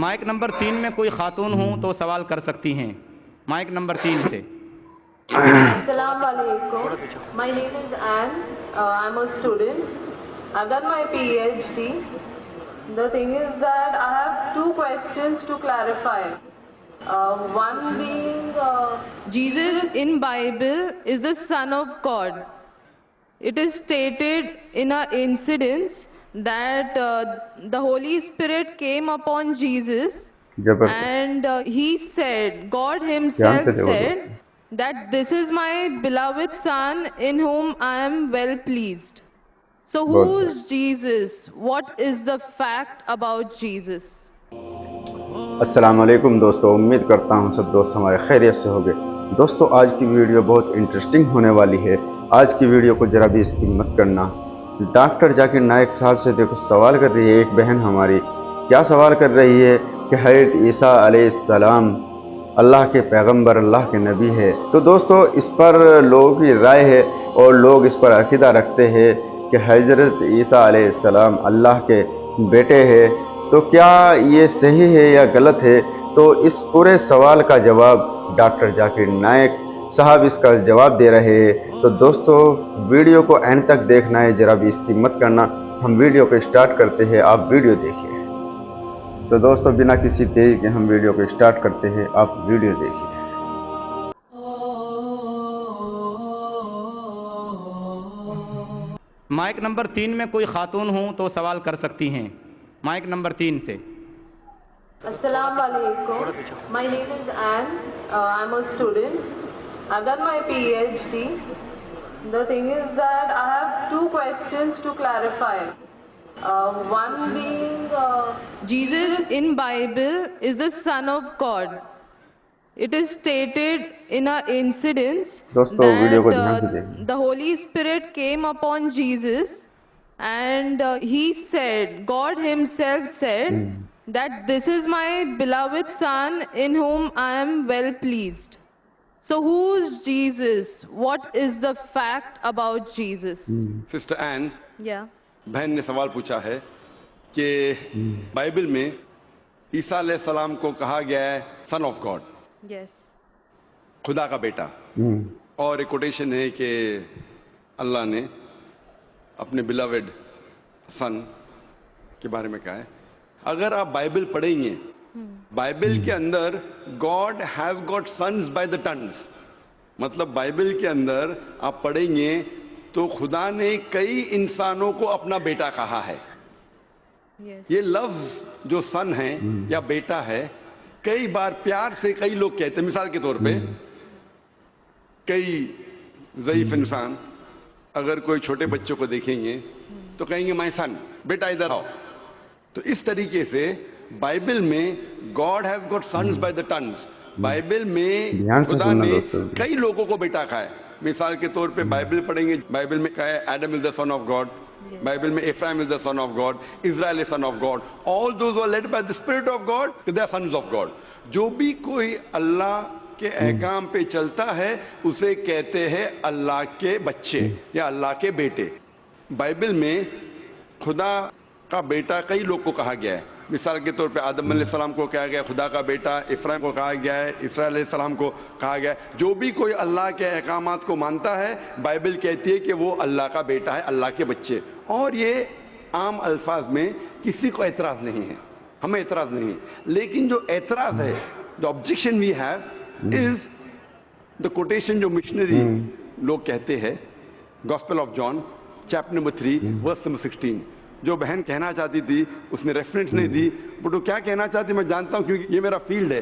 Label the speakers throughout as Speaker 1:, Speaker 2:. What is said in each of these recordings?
Speaker 1: Mic number 3 میں کوئی خاتون ہوں تو سوال کر سکتی ہیں. مائک نمبر 3 سے.
Speaker 2: Assalamu alaikum. My name is Anne. I'm a student. I've done my PhD. The thing is that I have two questions to clarify. One being, Jesus in Bible is the Son of God. It is stated in an incident that the Holy Spirit came upon Jesus and he said, God himself said that this is my beloved Son in whom I am well pleased. So who is Jesus? What is the fact about Jesus?
Speaker 3: السلام علیکم دوستو، امید کرتا ہوں سب دوست ہمارے خیریت سے ہوگے. دوستو آج کی ویڈیو بہت انٹرسٹنگ ہونے والی ہے. آج کی ویڈیو کو ذرا بھی اسکپ مت کرنا. ڈاکٹر ذاکر نائک صاحب سے دیکھو سوال کر رہی ہے ایک بہن ہماری. کیا سوال کر رہی ہے کہ حضرت عیسیٰ علیہ السلام اللہ کے پیغمبر، اللہ کے نبی ہے. تو دوستو اس پر لوگوں کی رائے ہے اور لوگ اس پر عقیدہ رکھتے ہیں کہ حضرت عیسیٰ علیہ السلام اللہ کے بیٹے ہیں. تو کیا یہ صحیح ہے یا غلط ہے؟ تو اس پورے سوال کا جواب ڈاکٹر ذاکر نائک صاحب اس کا جواب دے رہے ہیں. تو دوستو ویڈیو کو اینڈ تک دیکھنا ہے، ذرا بھی اسکپ مت کرنا. ہم ویڈیو کو اسٹارٹ کرتے ہیں، آپ ویڈیو دیکھیے. تو دوستو بنا کسی دیری کے ہم ویڈیو کو اسٹارٹ کرتے ہیں، آپ ویڈیو دیکھیے.
Speaker 1: مائک نمبر 3 میں کوئی خاتون ہوں تو سوال کر سکتی ہیں. مائک نمبر 3 سے.
Speaker 2: Assalamu alaikum. My name is Anne. I'm a student. I've done my PhD. The thing is that I have two questions to clarify. One being, Jesus in Bible is the Son of God. It is stated in an incident
Speaker 3: دوستو video کو دھیان سے
Speaker 2: that
Speaker 3: دیکھیں.
Speaker 2: the Holy Spirit came upon Jesus and he said, God himself said that this is my beloved Son in whom I am well pleased. So who is Jesus? What is the fact about Jesus?
Speaker 4: Sister این
Speaker 2: Yeah.
Speaker 4: بہن نے سوال پوچھا ہے کہ Bible میں عیسیٰ علیہ السلام کو کہا گیا ہے سن آف گاڈ،
Speaker 2: Yes.
Speaker 4: خدا کا بیٹا. اور ایک کوٹیشن ہے کہ اللہ نے اپنے بلاوڈ سن کے بارے میں کہا ہے. اگر آپ بائبل پڑھیں گے، بائبل کے اندر God has got sons by the tons. مطلب بائبل کے اندر آپ پڑھیں گے تو خدا نے کئی انسانوں کو اپنا بیٹا کہا ہے.
Speaker 2: Yes.
Speaker 4: یہ لفظ جو سن ہے یا بیٹا ہے کئی بار پیار سے کئی لوگ کہتے ہیں. مثال کے طور پہ کئی ضعیف انسان اگر کوئی چھوٹے بچوں کو دیکھیں گے تو کہیں گے مائی سن، بیٹا ادھر آؤ. تو اس طریقے سے بائبل میں God has got sons by the tons. Bible میں
Speaker 3: دھیان سے
Speaker 4: خدا
Speaker 3: سننا
Speaker 4: نے
Speaker 3: دوستو.
Speaker 4: کئی لوگوں کو بیٹا کہا ہے. مثال کے طور پہ بائبل پڑھیں گے، بائبل میں کہا ہے Adam is the son of God. Bible میں Ephraim is the son of God, Israel is son of God. All those are led by the spirit of God, they are sons of God. جو بھی کوئی اللہ کے احکام پہ چلتا ہے اسے کہتے ہیں اللہ کے بچے یا اللہ کے بیٹے. بائبل میں خدا کا بیٹا کئی لوگ کو کہا گیا ہے. مثال کے طور پہ آدم علیہ السلام کو کہا گیا خدا کا بیٹا، افرایم کو کہا گیا ہے، اسرائیل علیہ السلام کو کہا گیا ہے. جو بھی کوئی اللہ کے احکامات کو مانتا ہے بائبل کہتی ہے کہ وہ اللہ کا بیٹا ہے، اللہ کے بچے. اور یہ عام الفاظ میں کسی کو اعتراض نہیں ہے، ہمیں اعتراض نہیں ہے. لیکن جو اعتراض ہے، جو objection we have is the quotation جو مشنری لوگ کہتے ہیں، gospel of John chapter number 3 verse number 16. جو بہن کہنا چاہتی تھی اس نے ریفرنس نہیں دی، بٹ وہ کیا کہنا چاہتی میں جانتا ہوں کیونکہ یہ میرا فیلڈ ہے،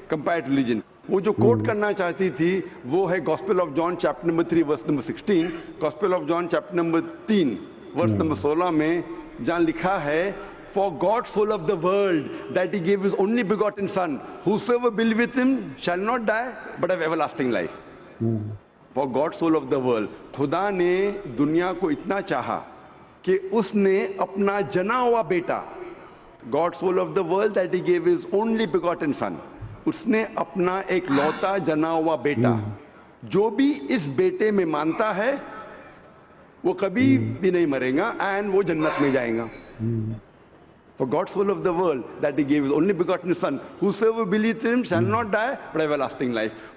Speaker 4: کمپیئرڈ ریلیجن. وہ جو کوٹ کرنا چاہتی تھی وہ ہے gospel of John chapter number 3 verse number 16. Gospel of John chapter number 3 verse number 16 میں جہاں لکھا ہے For God so loved the world that he gave his only begotten son, whosoever believeth him shall not die but have everlasting life. For God so loved the world. خدا نے دنیا کو اتنا چاہا کہ اس نے اپنا جنا ہوا بیٹا، God so loved the world that he gave his only begotten son. اس نے اپنا ایک لوتا جنا ہوا بیٹا، جو بھی اس بیٹے میں مانتا ہے وہ کبھی بھی نہیں مرے گا اینڈ وہ جنت میں جائے گا. For God so loved the world that he gave his only begotten son, whosoever believes in him shall not die but everlasting life.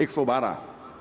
Speaker 4: 112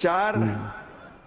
Speaker 4: 4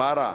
Speaker 4: 12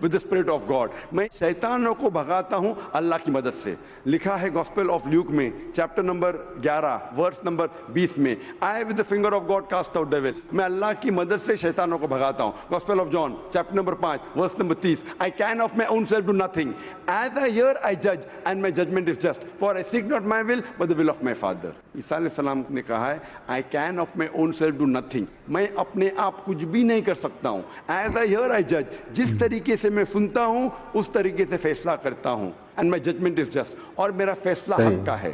Speaker 4: with the spirit of God. میں شیطانوں کو بھگاتا ہوں اللہ کی مدد سے. لکھا ہے گاسپل آف لیوک میں چیپٹر نمبر 11 ورس نمبر 20 میں, I with the finger of God cast out devils. میں اللہ کی مدد سے شیطانوں کو بھگاتا ہوں. Gospel of John chapter number 5 verse number 30, I can of my own self do nothing. As I hear I judge and my judgment is just, for I seek not my will but the will of my Father. عیسیٰ علیہ السلام نے کہا ہے I can of my own self do nothing. میں اپنے آپ کچھ بھی نہیں کر سکتا ہوں. As I hear I judge. جس طریقے سے میں سنتا ہوں اس طریقے سے فیصلہ کرتا ہوں. And my judgment is just. اور میرا فیصلہ حق کا ہے.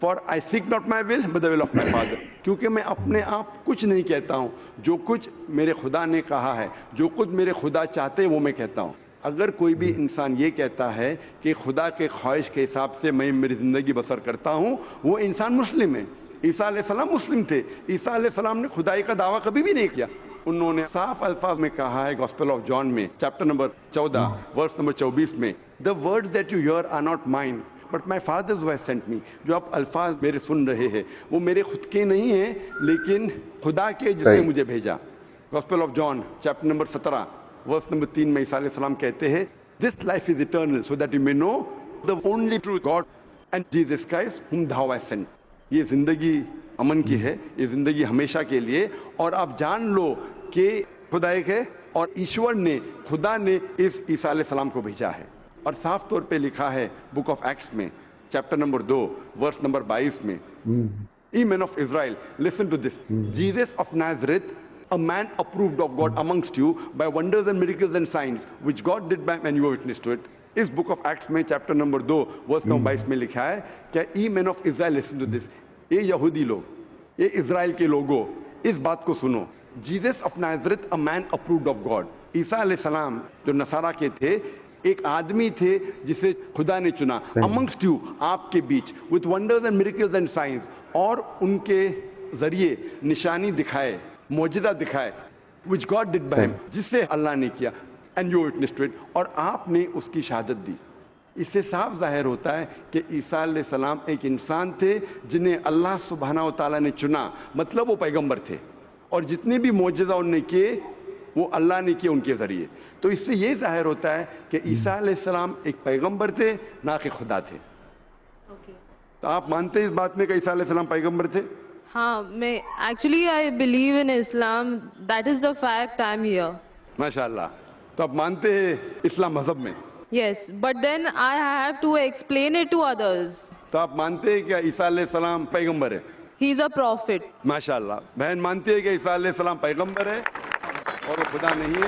Speaker 4: For I seek not my will but the will of my Father. کیونکہ میں اپنے آپ کچھ نہیں کہتا ہوں, جو کچھ میرے خدا نے کہا ہے, جو کچھ میرے خدا چاہتے ہیں وہ میں کہتا ہوں. اگر کوئی بھی انسان یہ کہتا ہے کہ خدا کے خواہش کے حساب سے میں میری زندگی بسر کرتا ہوں, وہ انسان مسلم ہے. عیسیٰ علیہ السلام مسلم تھے. عیسیٰ علیہ السلام نے خدائی کا دعویٰ کبھی بھی نہیں کیا. انہوں نے صاف الفاظ میں کہا ہے گاسپل آف جان میں چیپٹر نمبر 14 ورس نمبر 24 میں, The words that you hear are not mine but my Father who has sent me. جو آپ الفاظ میرے سن رہے ہیں وہ میرے خود کے نہیں ہیں لیکن خدا کے جس نے مجھے بھیجا. Gospel of John chapter number 17 verse number 3 میں عیسیٰ علیہ السلام کہتے ہیں, This life is eternal so that you may know the only true God and Jesus Christ whom thou hast sent. یہ زندگی امن کی ہے, یہ زندگی ہمیشہ کے لیے, اور آپ جان لو کہ خدا ایک ہے اور ایشور نے, خدا نے اس عیسیٰ علیہ السلام کو بھیجا ہے. اور صاف طور پہ لکھا ہے بک آف ایکٹس میں چیپٹر نمبر 2 ورس نمبر 22 میں, Ye men of Israel, listen to this. Jesus of Nazareth, a man approved of God amongst you by wonders and miracles and signs which God did by and you were witness to it. اس book of Acts میں chapter number 2 verse number 22 میں لکھا ہے کہ ای مین of Israel listen to this. یہ یہودی لوگ, یہ اسرائیل کے لوگوں, اس بات کو سنو. Jesus of Nazareth a man approved of God. عیسیٰ علیہ السلام جو نصارہ کے تھے ایک آدمی تھے جسے خدا نے چنا, amongst you, آپ کے بیچ, with wonders and miracles and signs, اور ان کے ذریعے نشانی دکھائے, معجزہ دکھائے, which God did by him, جس سے اللہ نے کیا, and you witnessed to it, اور آپ نے اس کی شہادت دی. اس سے صاف ظاہر ہوتا ہے کہ عیسیٰ علیہ السلام ایک انسان تھے جنہیں اللہ سبحانہ و تعالیٰ نے چنا, مطلب وہ پیغمبر تھے, اور جتنے بھی معجزہ انہوں نے کیے وہ اللہ نے کیے ان کے ذریعے. تو اس سے یہ ظاہر ہوتا ہے کہ عیسیٰ علیہ السلام ایک پیغمبر تھے, نہ کہ خدا تھے. تو آپ مانتے ہیں اس بات میں کہ عیسیٰ علیہ السلام پیغمبر تھے؟
Speaker 2: ہاں, میں actually I believe in Islam, that is the fact I am here.
Speaker 4: ماشاء اللہ. تو آپ مانتے ہیں اسلام مذہب میں؟
Speaker 2: Yes, but then I have to explain it to others.
Speaker 4: تو آپ مانتے ہیں کہ عیسیٰ علیہ السلام پیغمبر ہے؟
Speaker 2: ہی از اے پروفٹ.
Speaker 4: ماشاء اللہ. بہن مانتی ہے کہ عیسیٰ علیہ السلام پیغمبر ہے اور وہ خدا نہیں ہے,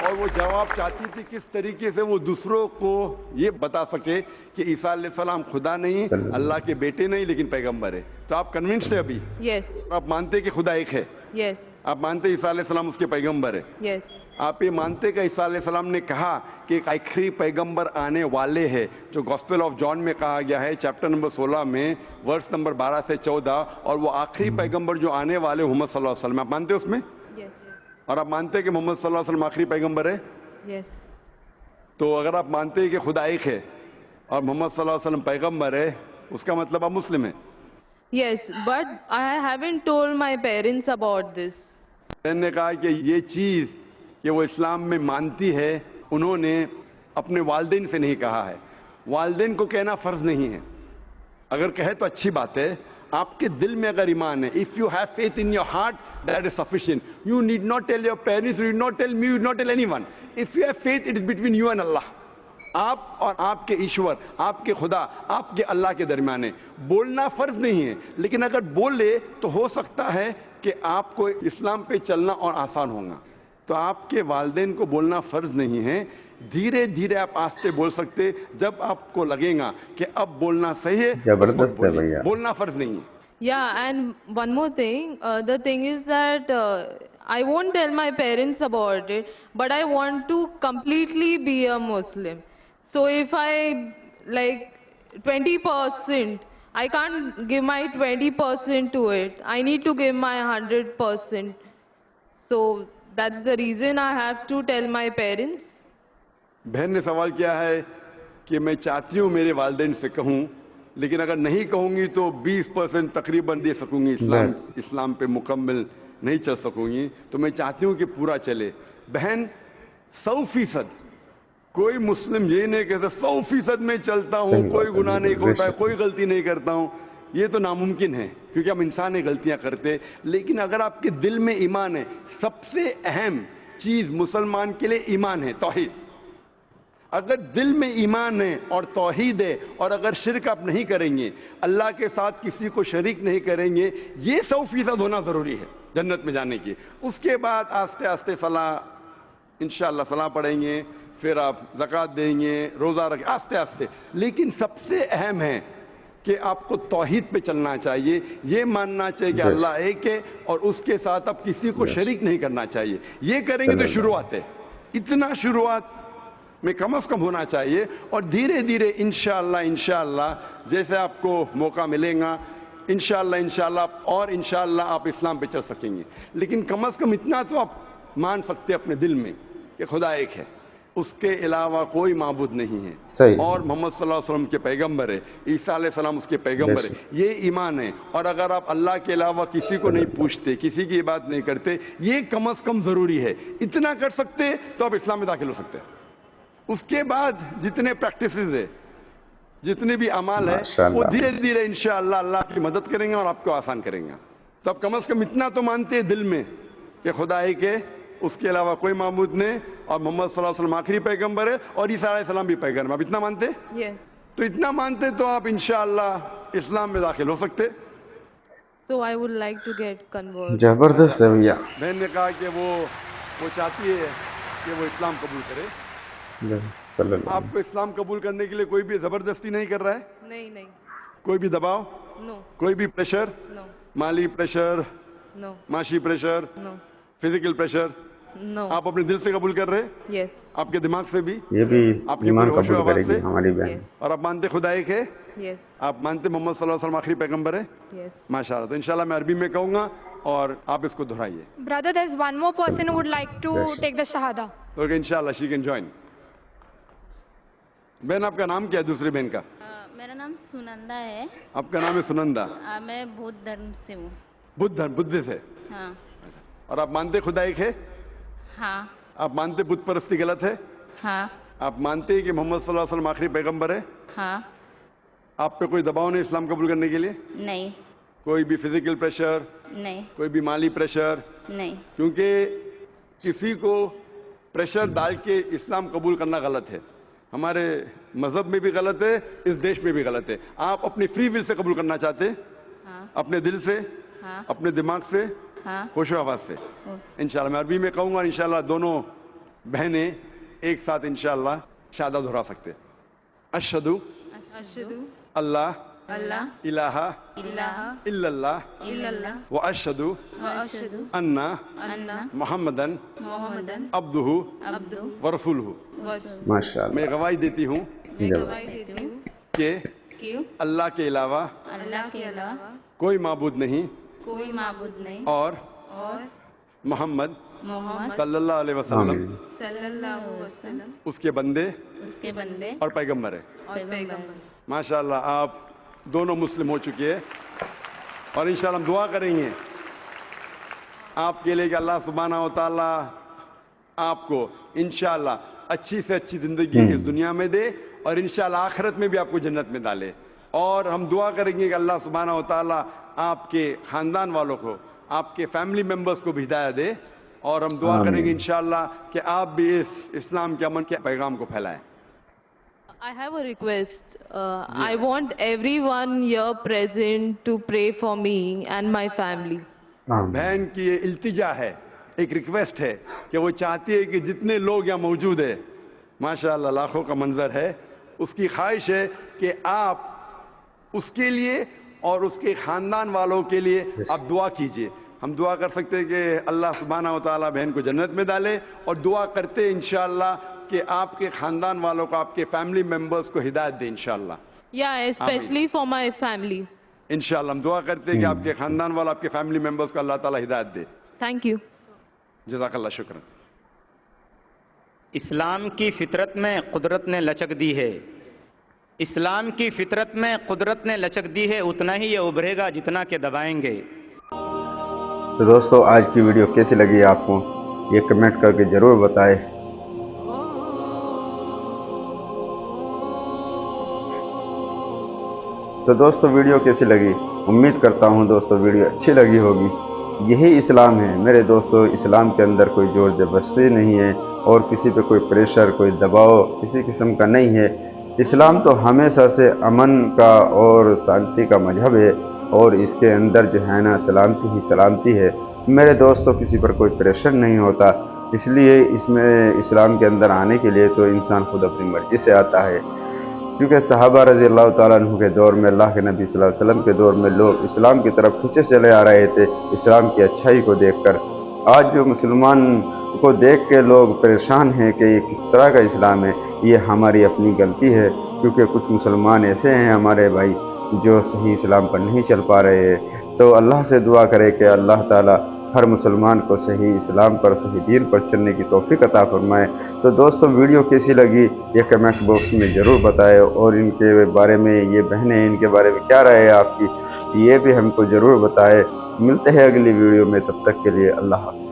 Speaker 4: اور وہ جواب چاہتی تھی کس طریقے سے وہ دوسروں کو یہ بتا سکے کہ عیسیٰ علیہ السلام خدا نہیں, اللہ کے بیٹے نہیں, لیکن پیغمبر ہے. تو آپ کنونسڈ ہے ابھی؟
Speaker 2: یس.
Speaker 4: آپ مانتے ہیں کہ خدا ایک ہے؟
Speaker 2: یس.
Speaker 4: آپ مانتے ہیں عیسیٰ علیہ السلام اس کے پیغمبر ہے؟
Speaker 2: یس.
Speaker 4: آپ یہ مانتے کہ عیسیٰ علیہ السلام نے کہا کہ ایک آخری پیغمبر آنے والے ہیں, جو گاسپل آف جان میں کہا گیا ہے چیپٹر نمبر 16 میں ورس نمبر 12 سے 14, اور وہ آخری پیغمبر جو آنے والے محمد صلی اللہ علیہ وسلم, آپ مانتے اس میں؟
Speaker 2: یس.
Speaker 4: اور آپ مانتے ہیں کہ محمد صلی اللہ علیہ وسلم آخری پیغمبر ہے؟
Speaker 2: یس.
Speaker 4: تو اگر آپ مانتے ہیں کہ خدا ایک ہے اور محمد صلی اللہ علیہ وسلم پیغمبر ہے, اس کا مطلب آپ مسلم ہیں.
Speaker 2: Yes, but I haven't told my parents about this.
Speaker 4: میں نے کہا کہ یہ چیز کہ وہ اسلام میں مانتی ہے انہوں نے اپنے والدین سے نہیں کہا ہے. والدین کو کہنا فرض نہیں ہے, اگر کہے تو اچھی بات ہے. آپ کے دل میں اگر ایمان ہے, if you have faith in your heart, that is sufficient. You need not tell your parents, you need not tell me, you need not tell anyone. If you have faith, it is between you and Allah. آپ اور آپ کے ایشور, آپ کے خدا, آپ کے اللہ کے درمیان ہے. بولنا فرض نہیں ہے, لیکن اگر بولے تو ہو سکتا ہے کہ آپ کو اسلام پہ چلنا اور آسان ہوگا. تو آپ کے والدین کو بولنا فرض نہیں ہے, دھیرے دھیرے آپ آستے بول سکتے. جب آپ کو لگے گا کہ اب بولنا صحیح ہے,
Speaker 3: زبردست ہے بھیا,
Speaker 4: بولنا فرض نہیں ہے.
Speaker 2: Yeah, and one more thing, the thing is that I won't tell my parents about it, but I want to completely be a Muslim. So if I like 20%, I can't give my 20% to it. I need to give my 100%. So that's the reason I have to tell my parents.
Speaker 4: بہن نے سوال کیا ہے کہ میں چاہتی ہوں میرے والدین سے کہوں, لیکن اگر نہیں کہوں گی تو 20% تقریباً دے سکوں گی, اسلام پہ مکمل نہیں چل سکوں گی. تو میں چاہتی ہوں کہ پورا چلے. بہن 100% کوئی مسلم یہ نہیں کہتا 100% میں چلتا ہوں,
Speaker 3: صحیح
Speaker 4: کوئی
Speaker 3: بات ہے،
Speaker 4: گناہ نہیں
Speaker 3: بالکل،
Speaker 4: ہوتا ہے,
Speaker 3: بے شک۔
Speaker 4: کوئی غلطی نہیں کرتا ہوں. یہ تو ناممکن ہے کیونکہ ہم انسان ہیں, غلطیاں کرتے. لیکن اگر آپ کے دل میں ایمان ہے, سب سے اہم چیز مسلمان کے لیے ایمان ہے, توحید. اگر دل میں ایمان ہے اور توحید ہے, اور اگر شرک آپ نہیں کریں گے, اللہ کے ساتھ کسی کو شریک نہیں کریں گے, یہ 100% ہونا ضروری ہے جنت میں جانے کی. اس کے بعد آہستہ آہستہ صلاح, انشاءاللہ صلاح پڑھیں گے, پھر آپ زکوٰۃ دیں گے, روزہ رکھیں, آہستہ آہستہ. لیکن سب سے اہم ہے کہ آپ کو توحید پہ چلنا چاہیے, یہ ماننا چاہیے کہ اللہ ایک ہے اور اس کے ساتھ آپ کسی کو شریک نہیں کرنا چاہیے. یہ کریں گے تو شروعات ہے, اتنا شروعات میں کم از کم ہونا چاہیے, اور دھیرے دھیرے انشاءاللہ جیسے آپ کو موقع ملے گا انشاءاللہ اور انشاءاللہ آپ اسلام پہ چل سکیں گے. لیکن کم از کم اتنا تو آپ مان سکتے اپنے دل میں کہ خدا ایک ہے, اس کے علاوہ کوئی معبود نہیں ہے,
Speaker 3: صحیح
Speaker 4: اور محمد صلی اللہ علیہ وسلم کے پیغمبر ہے, عیسیٰ علیہ السلام اس کے پیغمبر ہے. یہ ایمان ہے. اور اگر آپ اللہ کے علاوہ کسی کو نہیں پوچھتے, کسی کی عبادت نہیں کرتے, یہ کم از کم ضروری ہے. اتنا کر سکتے تو آپ اسلام میں داخل ہو سکتے ہیں. اس کے بعد جتنے پریکٹسز ہے, جتنے بھی اعمال ہے, وہ دھیرے دھیرے انشاءاللہ اللہ کی مدد کریں گے اور آپ کو آسان کریں گے. تو آپ کم از کم اتنا تو مانتے ہیں دل میں کہ خدا ایک ہے, اس کے علاوہ کوئی معبود نہیں, اور محمد صلی اللہ علیہ وسلم آخری پیغمبر ہے, اور عیسیٰ علیہ السلام بھی پیغمبر. آپ اتنا مانتے؟
Speaker 2: Yes.
Speaker 4: تو اتنا مانتے تو آپ انشاءاللہ اسلام میں داخل ہو سکتے.
Speaker 2: So I would like to get converted.
Speaker 3: زبردست ہے بھیا.
Speaker 4: بہن نے کہا کہ وہ چاہتی ہے کہ وہ اسلام قبول کرے.
Speaker 3: صلی اللہ
Speaker 4: آپ کو اسلام قبول کرنے کے لیے کوئی بھی زبردستی نہیں کر رہا ہے,
Speaker 2: نہیں.
Speaker 4: کوئی بھی دباؤ,
Speaker 2: No.
Speaker 4: کوئی بھی پریشر,
Speaker 2: No.
Speaker 4: مالی پریشر,
Speaker 2: No.
Speaker 4: معاشی pressure,
Speaker 2: No.
Speaker 4: Physical pressure,
Speaker 2: No.
Speaker 4: آپ اپنے دل سے قبول کر رہے,
Speaker 2: Yes.
Speaker 4: آپ کے دماغ سے بھی,
Speaker 3: یہ بھی
Speaker 4: آپ کے
Speaker 3: ایمان
Speaker 4: پورے ہوش و
Speaker 3: قبول
Speaker 4: حواس
Speaker 3: کرے گی
Speaker 4: سے,
Speaker 3: ہماری بہن.
Speaker 2: Yes.
Speaker 4: اور آپ مانتے خدا ایک ہے,
Speaker 2: Yes.
Speaker 4: آپ مانتے محمد صلی اللہ علیہ وسلم آخری پیغمبر ہے.
Speaker 2: Yes.
Speaker 4: ماشاءاللہ. تو انشاءاللہ میں عربی میں کہوں گا اور آپ اس کو دہرائیے.
Speaker 5: Brother, there's one more person who would like to take the Shahada.
Speaker 4: Okay, انشاءاللہ شی کین جوائن. بہن آپ کا نام کیا ہے دوسری بہن کا؟
Speaker 6: میرا نام سنندا ہے.
Speaker 4: آپ کا نام ہے سنندا.
Speaker 6: میں بدھ دھرم سے ہوں.
Speaker 4: بدھ سے.
Speaker 6: ہاں.
Speaker 4: اور آپ مانتے خدا ایک ہے؟
Speaker 6: ہاں.
Speaker 4: آپ مانتے بت پرستی غلط ہے؟
Speaker 6: ہاں.
Speaker 4: آپ مانتے ہیں کہ محمد صلی اللہ علیہ وسلم آخری پیغمبر ہے؟
Speaker 6: ہاں.
Speaker 4: آپ پہ کوئی دباؤ نہیں اسلام قبول کرنے کے لیے؟
Speaker 6: نہیں.
Speaker 4: کوئی بھی فزیکل پریشر,
Speaker 6: نہیں.
Speaker 4: کوئی بھی مالی پریشر؟
Speaker 6: نہیں.
Speaker 4: کیونکہ کسی کو پریشر ڈال کے اسلام قبول کرنا غلط ہے. ہمارے مذہب میں بھی غلط ہے, اس دیش میں بھی غلط ہے. آپ اپنی فری ول سے قبول کرنا چاہتے ہیں,
Speaker 6: ہاں.
Speaker 4: اپنے دل سے,
Speaker 6: ہاں.
Speaker 4: اپنے دماغ سے,
Speaker 6: ہاں.
Speaker 4: ہوش و حواس سے. انشاءاللہ میں عربی میں کہوں گا, انشاءاللہ دونوں بہنیں ایک ساتھ انشاءاللہ شہادہ دہرا سکتے. اشہدو
Speaker 6: اشہدو
Speaker 4: اللہ
Speaker 6: اللہ
Speaker 4: الہ
Speaker 6: الہ
Speaker 4: الا اللہ
Speaker 6: الا اللہ
Speaker 4: واشہدو
Speaker 6: واشہدو
Speaker 4: انا
Speaker 6: ان
Speaker 4: محمدن
Speaker 6: محمدن
Speaker 4: عبدہ
Speaker 6: عبدہ
Speaker 4: ورسولہ.
Speaker 6: ورسولہ.
Speaker 3: ماشاءاللہ.
Speaker 4: میں گواہی دیتی ہوں
Speaker 6: میں گواہی دیتی ہوں
Speaker 4: کہ
Speaker 6: کہ
Speaker 4: اللہ کے علاوہ
Speaker 6: اللہ کے علاوہ
Speaker 4: کوئی معبود نہیں,
Speaker 6: کوئی معبود نہیں,
Speaker 4: اور
Speaker 6: اور
Speaker 4: محمد
Speaker 6: محمد
Speaker 4: صلی اللہ علیہ وسلم
Speaker 3: آمین.
Speaker 6: صلی اللہ علیہ وسلم
Speaker 4: اس کے بندے
Speaker 6: اس کے بندے
Speaker 4: اور پیغمبر ہے.
Speaker 6: اور پیغمبر.
Speaker 4: ماشاءاللہ آپ دونوں مسلم ہو چکے ہیں, اور انشاءاللہ ہم دعا کریں گے آپ کے لیے کہ اللہ سبحانہ و تعالیٰ آپ کو انشاءاللہ اچھی سے اچھی زندگی اس دنیا میں دے, اور انشاءاللہ آخرت میں بھی آپ کو جنت میں ڈالے. اور ہم دعا کریں گے کہ اللہ سبحانہ و تعالیٰ آپ کے خاندان والوں کو, آپ کے فیملی ممبرز کو بھی ہدایت دے, اور ہم دعا کریں گے انشاءاللہ کہ آپ بھی اس اسلام کے امن کے پیغام کو پھیلائیں.
Speaker 2: I have a request. I want everyone here present to pray for me and my family.
Speaker 3: آمین.
Speaker 4: بہن کی یہ التجا ہے, ایک ریکویسٹ ہے کہ وہ چاہتی ہے کہ جتنے لوگ یہاں موجود ہیں, ماشاءاللہ لاکھوں کا منظر ہے, اس کی خواہش ہے کہ آپ اس کے لیے اور اس کے خاندان والوں کے لیے آپ دعا کیجئے. ہم دعا کر سکتے ہیں کہ اللہ سبحانہ و تعالیٰ بہن کو جنت میں ڈالے, اور دعا کرتے انشاءاللہ کہ آپ کے خاندان والوں کو, آپ کے فیملی ممبرز کو ہدایت دے انشاءاللہ.
Speaker 2: Yeah, especially for my family.
Speaker 4: انشاءاللہ ہم دعا کرتے ہیں کہ آپ کے خاندان والوں, آپ کے فیملی ممبرز کو اللہ تعالیٰ ہدایت دے.
Speaker 2: Thank you.
Speaker 4: جزاک اللہ, شکرا.
Speaker 1: اسلام کی فطرت میں قدرت نے لچک دی ہے, اسلام کی فطرت میں قدرت نے لچک دی ہے, اتنا ہی یہ ابھرے گا جتنا کہ دبائیں گے.
Speaker 3: تو دوستو آج کی ویڈیو کیسی لگی آپ کو یہ کمنٹ کر کے ضرور بتائیں. تو دوستو ویڈیو کیسی لگی؟ امید کرتا ہوں دوستو ویڈیو اچھی لگی ہوگی۔ یہی اسلام ہے میرے دوستو، اسلام کے اندر کوئی زور زبردستی نہیں ہے اور کسی پہ کوئی پریشر، کوئی دباؤ کسی قسم کا نہیں ہے۔ اسلام تو ہمیشہ سے امن کا اور شانتی کا مذہب ہے، اور اس کے اندر جو ہے نا سلامتی ہی سلامتی ہے میرے دوستو، کسی پر کوئی پریشر نہیں ہوتا۔ اس لیے اس میں اسلام کے اندر آنے کے لیے تو انسان خود اپنی مرضی سے آتا ہے، کیونکہ صحابہ رضی اللہ تعالیٰ عنہ کے دور میں، اللہ کے نبی صلی اللہ علیہ وسلم کے دور میں لوگ اسلام کی طرف کھنچے چلے آ رہے تھے اسلام کی اچھائی کو دیکھ کر۔ آج جو مسلمان کو دیکھ کے لوگ پریشان ہیں کہ یہ کس طرح کا اسلام ہے، یہ ہماری اپنی غلطی ہے، کیونکہ کچھ مسلمان ایسے ہیں ہمارے بھائی جو صحیح اسلام پر نہیں چل پا رہے ہیں۔ تو اللہ سے دعا کرے کہ اللہ تعالیٰ ہر مسلمان کو صحیح اسلام پر، صحیح دین پر چلنے کی توفیق عطا فرمائے۔ تو دوستو ویڈیو کیسی لگی یہ کمنٹ باکس میں ضرور بتائے، اور ان کے بارے میں، یہ بہنیں ان کے بارے میں کیا رائے ہے آپ کی، یہ بھی ہم کو ضرور بتائے۔ ملتے ہیں اگلی ویڈیو میں، تب تک کے لیے اللہ حافظ۔